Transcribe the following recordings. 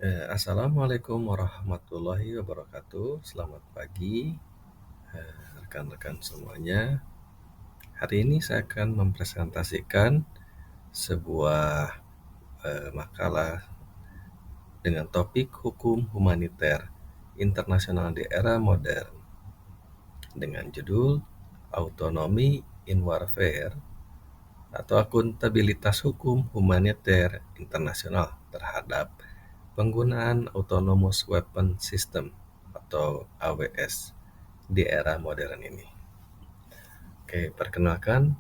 Assalamualaikum warahmatullahi wabarakatuh. Selamat pagi, rekan-rekan semuanya. Hari ini saya akan mempresentasikan sebuah makalah dengan topik hukum humaniter internasional di era modern dengan judul Autonomy in Warfare atau akuntabilitas hukum humaniter internasional terhadap penggunaan Autonomous Weapon System atau AWS di era modern ini. Oke, perkenalkan,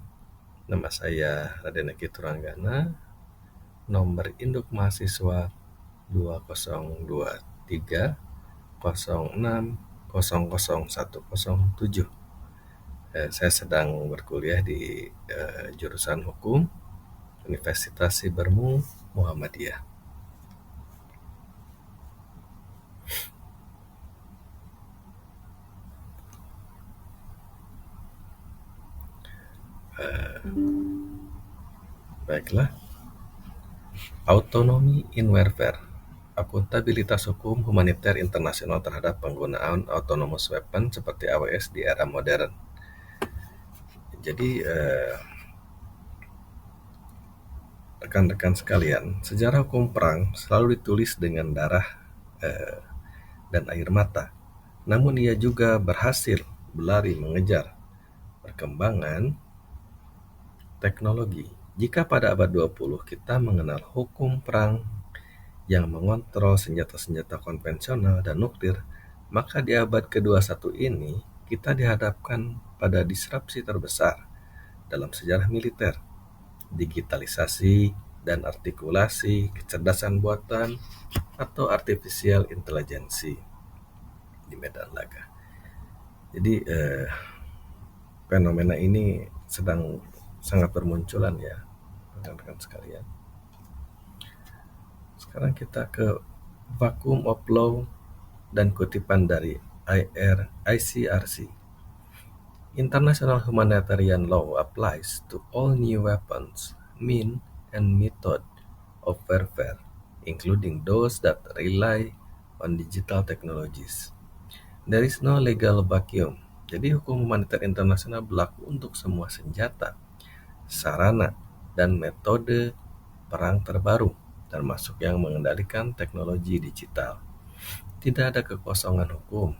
nama saya Raden Eki Turanggana, nomor induk mahasiswa 2023 Saya sedang berkuliah di jurusan Hukum Universitas Sibermu Muhammadiyah. Baiklah, Autonomy in Warfare, akuntabilitas hukum humaniter internasional terhadap penggunaan autonomous weapon seperti AWS di era modern. Jadi, rekan-rekan sekalian, sejarah hukum perang selalu ditulis dengan darah dan air mata. Namun ia juga berhasil berlari mengejar perkembangan teknologi. Jika pada abad 20 kita mengenal hukum perang yang mengontrol senjata-senjata konvensional dan nuklir, maka di abad ke-21 ini kita dihadapkan pada disrupsi terbesar dalam sejarah militer, digitalisasi dan artikulasi kecerdasan buatan atau artificial intelligence di medan laga. Jadi fenomena ini sedang sangat bermunculan ya, rekan-rekan sekalian. Sekarang kita ke vacuum of law dan kutipan dari ICRC. International humanitarian law applies to all new weapons, means, and methods of warfare, including those that rely on digital technologies. There is no legal vacuum. Jadi hukum humaniter internasional berlaku untuk semua senjata, sarana, dan metode perang terbaru, termasuk yang mengendalikan teknologi digital. Tidak ada kekosongan hukum.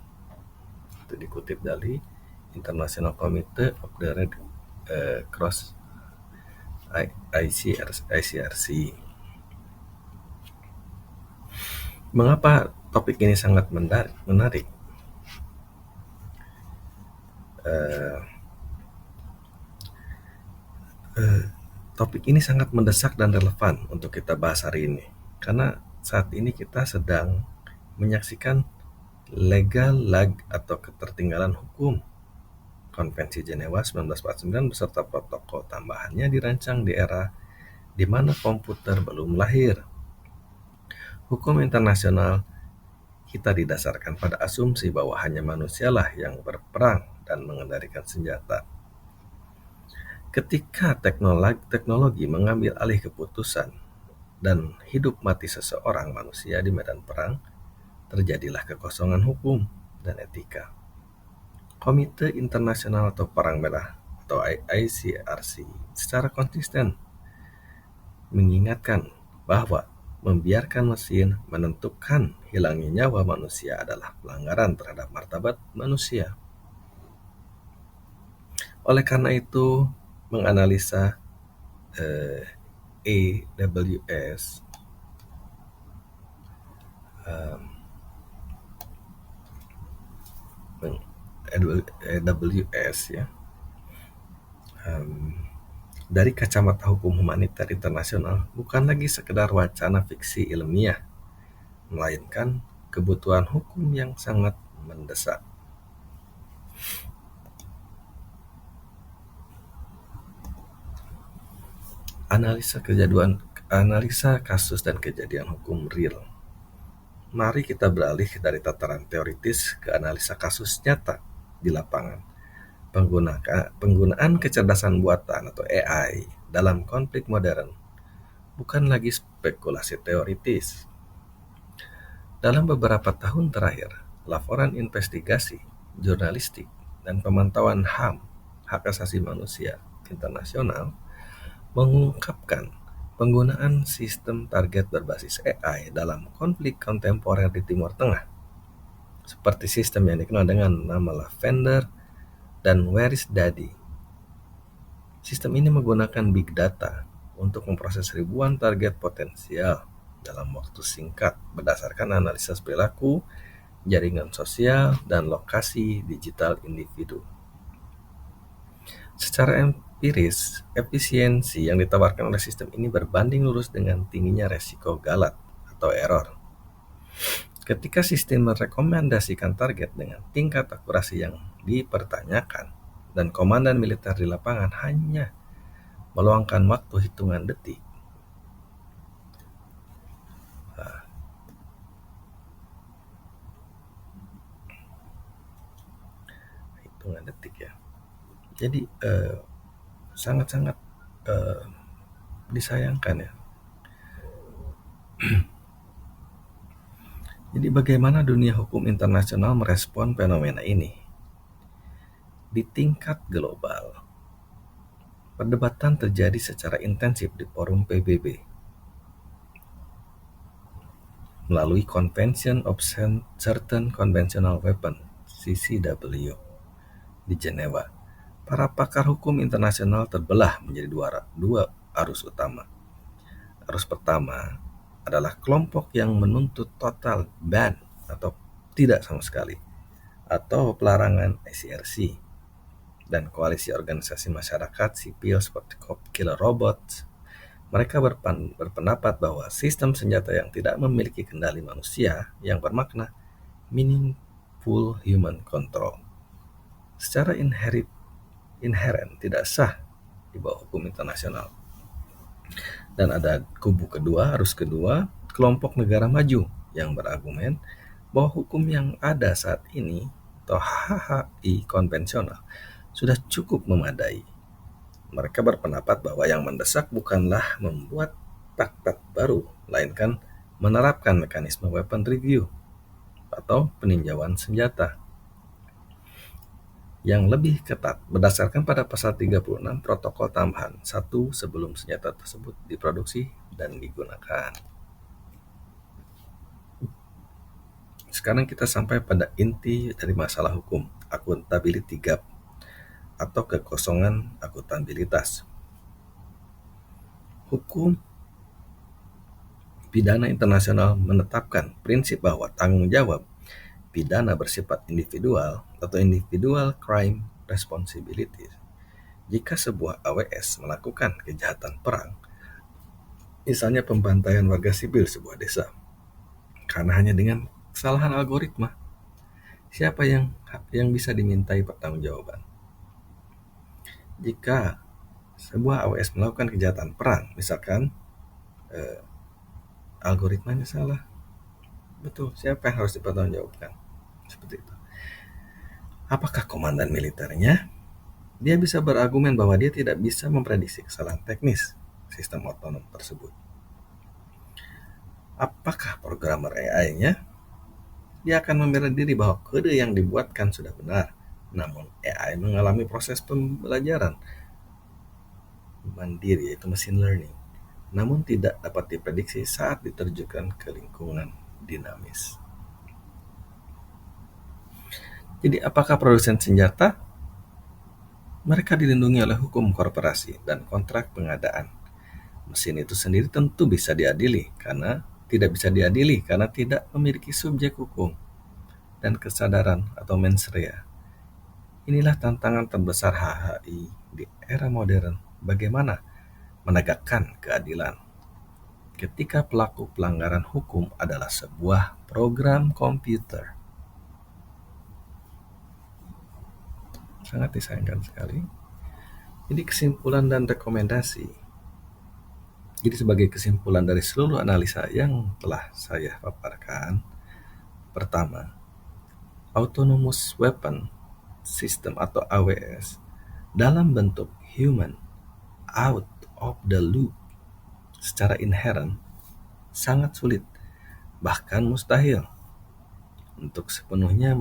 Itu dikutip dari International Committee of the Red Cross ICRC. Mengapa topik ini sangat menarik? Topik ini sangat mendesak dan relevan untuk kita bahas hari ini, karena saat ini kita sedang menyaksikan legal lag atau ketertinggalan hukum Konvensi Jenewa 1949 beserta protokol tambahannya dirancang di era di mana komputer belum lahir. Hukum internasional kita didasarkan pada asumsi bahwa hanya manusialah yang berperang dan mengendalikan senjata. Ketika teknologi mengambil alih keputusan dan hidup mati seseorang manusia di medan perang, terjadilah kekosongan hukum dan etika. Komite Internasional atau Perang Merah atau ICRC secara konsisten mengingatkan bahwa membiarkan mesin menentukan hilangnya nyawa manusia adalah pelanggaran terhadap martabat manusia. Oleh karena itu, menganalisa AWS ya, dari kacamata hukum humaniter internasional bukan lagi sekedar wacana fiksi ilmiah, melainkan kebutuhan hukum yang sangat mendesak. Analisa kasus dan kejadian hukum real. Mari kita beralih dari tataran teoritis ke analisa kasus nyata di lapangan. Penggunaan kecerdasan buatan atau AI dalam konflik modern bukan lagi spekulasi teoritis, Dalam beberapa tahun terakhir, laporan investigasi, jurnalistik, dan pemantauan HAM, hak asasi manusia internasional, mengungkapkan penggunaan sistem target berbasis AI dalam konflik kontemporer di Timur Tengah, seperti sistem yang dikenal dengan nama Lavender dan Where is Daddy. Sistem ini menggunakan big data untuk memproses ribuan target potensial dalam waktu singkat berdasarkan analisis perilaku, jaringan sosial, dan lokasi digital individu. Secara empiris, efisiensi yang ditawarkan oleh sistem ini berbanding lurus dengan tingginya resiko galat atau error. Ketika sistem merekomendasikan target dengan tingkat akurasi yang dipertanyakan, dan komandan militer di lapangan hanya meluangkan waktu hitungan detik, ya. Jadi sangat-sangat disayangkan ya. Jadi bagaimana dunia hukum internasional merespon fenomena ini? Di tingkat global, perdebatan terjadi secara intensif di forum PBB melalui Convention of Certain Conventional Weapons (CCW) di Jenewa. Para pakar hukum internasional terbelah menjadi dua arus utama. Arus pertama adalah kelompok yang menuntut total ban atau tidak sama sekali, atau pelarangan ICRC, dan koalisi organisasi masyarakat sipil seperti Cop Killer Robots. Mereka berpendapat bahwa sistem senjata yang tidak memiliki kendali manusia yang bermakna meaningful human control secara inheren tidak sah di bawah hukum internasional. Dan ada kubu kedua, arus kedua, kelompok negara maju yang berargumen bahwa hukum yang ada saat ini atau HHI konvensional sudah cukup memadai. Mereka berpendapat bahwa yang mendesak bukanlah membuat traktat baru, melainkan menerapkan mekanisme weapon review atau peninjauan senjata yang lebih ketat berdasarkan pada pasal 36 protokol tambahan 1 sebelum senjata tersebut diproduksi dan digunakan. Sekarang kita sampai pada inti dari masalah hukum, accountability gap atau kekosongan akuntabilitas. Hukum pidana internasional menetapkan prinsip bahwa tanggung jawab pidana bersifat individual atau individual crime responsibility. Jika sebuah AWS melakukan kejahatan perang, misalnya pembantaian warga sipil sebuah desa, karena hanya dengan kesalahan algoritma, siapa yang bisa dimintai pertanggungjawaban? Jika sebuah AWS melakukan kejahatan perang, misalkan algoritmanya salah, betul, siapa yang harus dipertanggungjawabkan? Seperti itu. Apakah komandan militernya? Dia bisa berargumen bahwa dia tidak bisa memprediksi kesalahan teknis sistem otonom tersebut. Apakah programmer AI-nya? Dia akan membela diri bahwa kode yang dibuatkan sudah benar, namun AI mengalami proses pembelajaran mandiri, yaitu machine learning, namun tidak dapat diprediksi saat diterjunkan ke lingkungan dinamis. Jadi apakah produsen senjata? Mereka dilindungi oleh hukum korporasi dan kontrak pengadaan. Mesin itu sendiri tentu bisa diadili karena tidak memiliki subjek hukum dan kesadaran atau mens rea. Inilah tantangan terbesar HHI di era modern. Bagaimana menegakkan keadilan ketika pelaku pelanggaran hukum adalah sebuah program komputer. Sangat disayangkan sekali. Jadi kesimpulan dan rekomendasi. Jadi sebagai kesimpulan dari seluruh analisa yang telah saya paparkan, pertama, Autonomous Weapon System atau AWS dalam bentuk human out of the loop secara inheren sangat sulit, bahkan mustahil untuk sepenuhnya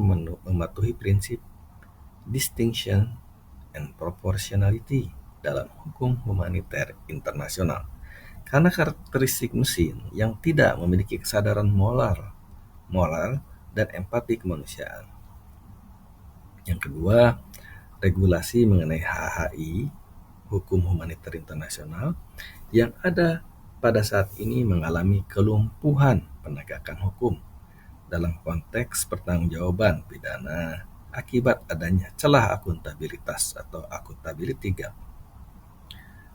mematuhi prinsip distinction and proportionality dalam hukum humaniter internasional. Karena karakteristik mesin yang tidak memiliki kesadaran moral dan empati kemanusiaan. Yang kedua, regulasi mengenai HHI, hukum humaniter internasional, yang ada pada saat ini mengalami kelumpuhan penegakan hukum dalam konteks pertanggungjawaban pidana akibat adanya celah akuntabilitas atau accountability gap.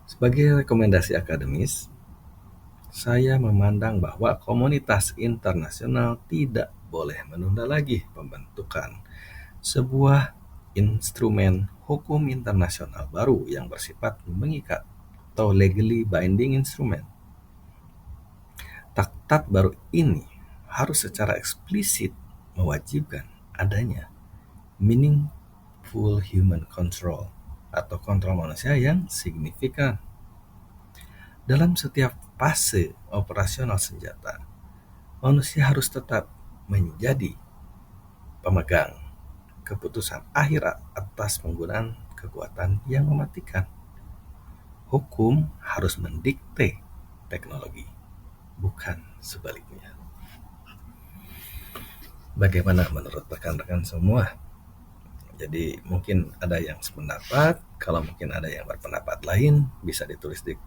Sebagai rekomendasi akademis, saya memandang bahwa komunitas internasional tidak boleh menunda lagi pembentukan sebuah instrumen hukum internasional baru yang bersifat mengikat atau legally binding instrument. Traktat baru ini harus secara eksplisit mewajibkan adanya meaningful human control atau kontrol manusia yang signifikan dalam setiap fase operasional senjata. Manusia harus tetap menjadi pemegang keputusan akhir atas penggunaan kekuatan yang mematikan. Hukum harus mendikte teknologi, bukan sebaliknya. Bagaimana menurut rekan-rekan semua? Jadi mungkin ada yang sependapat, kalau mungkin ada yang berpendapat lain bisa ditulis di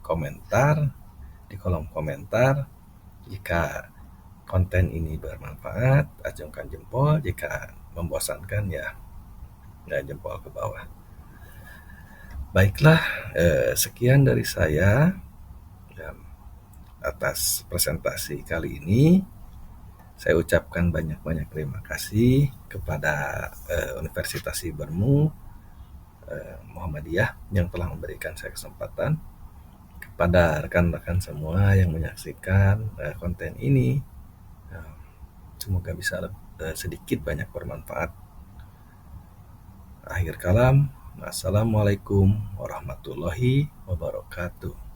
kolom komentar. Jika konten ini bermanfaat, acungkan jempol. Jika membosankan ya jempol ke bawah. Baiklah, sekian dari saya atas presentasi kali ini. Saya ucapkan banyak-banyak terima kasih kepada Universitas Ibermu Muhammadiyah yang telah memberikan saya kesempatan, kepada rekan-rekan semua yang menyaksikan konten ini. Semoga bisa sedikit banyak bermanfaat. Akhir kalam, Assalamualaikum warahmatullahi wabarakatuh.